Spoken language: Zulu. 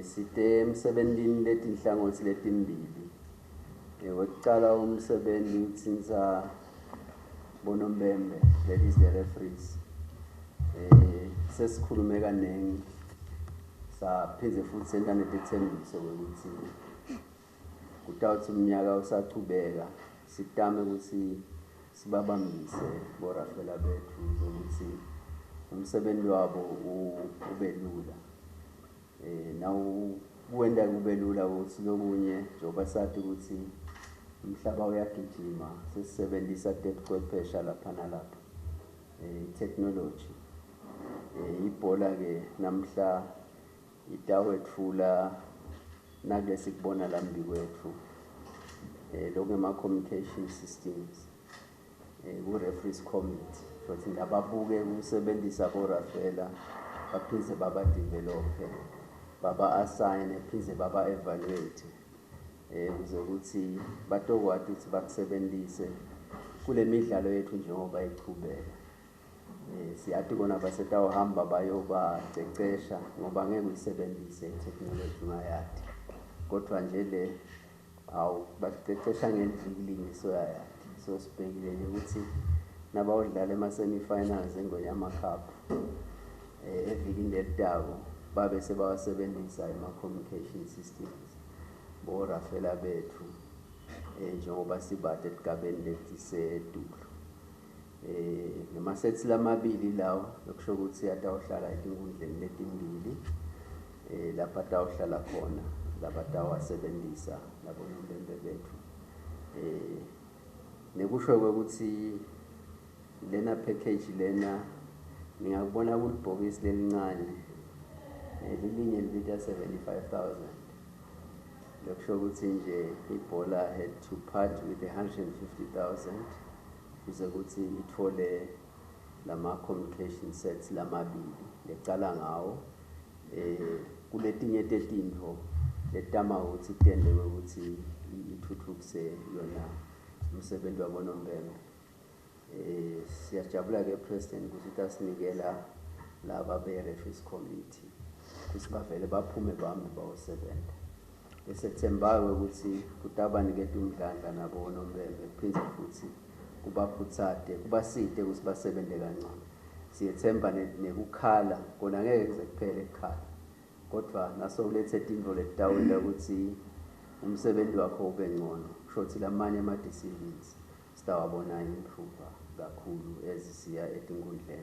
Site emsebentini letinhlangothi letimbili. Wekucala umsebenzi utsinsa Bonombembe, that is the referees. Sesikhulume kanengi saphindze futhi senta netithembiso ukuthi kutawuthi umnyaka usachubeka sitame ukuthi sibabambise boRafaela bethu ukuthi umsebenzi wabo ube lula. Nawu wenda kube lula ukuthi lokunye njengoba sathi ukuthi umhlaba uyagijima sesisebenzisa tebuchwepheshe lapha nalapha technology. Ibhola ke namhla itawetfula nakule sikubona lambi kwethu lokho ema communication systems ku referees committee futhi lababuke ukusebenzisa boRafaela baphindze baba develop baba assign phindze baba evaluate ukuze ukuthi batokwati ukuthi bakusebenzise kule midlalo yethu njengoba ichubeka. Siyathi kona basetawuhamba bayobacecesha ngoba ngeke uyisebenzise technology ungayazi, kodwa nje le bacecesha ngendlela soyayazi. So sibhekile nje ukuthi nabawudlala ema semi-finals eNgonyama Cup evikini letako babe sebawasebenzisa ema communication systems boRafaela bethu njengoba sibade esigabeni letisedulu. Nemasethi lamabili lawo lokusho ukuthi atawuhlala etinkundleni letimbili lapha atawuhlala khona labatawasebenzisa laboNombembe bethu. Nekusho ukuthi lena package lena ngiyakubona kulibhokisi lelincane lilinye libita 75,000. Lokusho ukuthi nje ibhola had to part with 150,000 ukuze ukuthi ithole lama communication sets lamabili lecala ngawo kuletinye tetintfo letama ukuthi tende ukuthi ithuthukise yona umsebenzi waboNombembe. Siyajabula ke President ukuthi utasinikela laba be-referees committee ukuthi bavele baphume bami bawosebenza. Esethemba ukuthi kutabaniketa umdlandla naboNombembe phindze futhi kubaphutsate kubasite ukuthi basebenze kancane. Siyethemba nekukhala kona ngeke kuze kuphele ekhala, kodwa naso kulethe tintfo letawenda ukuthi umsebenzi wakho ube ngcono. Kusho ukuthi lamanye ama decisions sitawabona improve kakhulu ezisiya etinkundleni.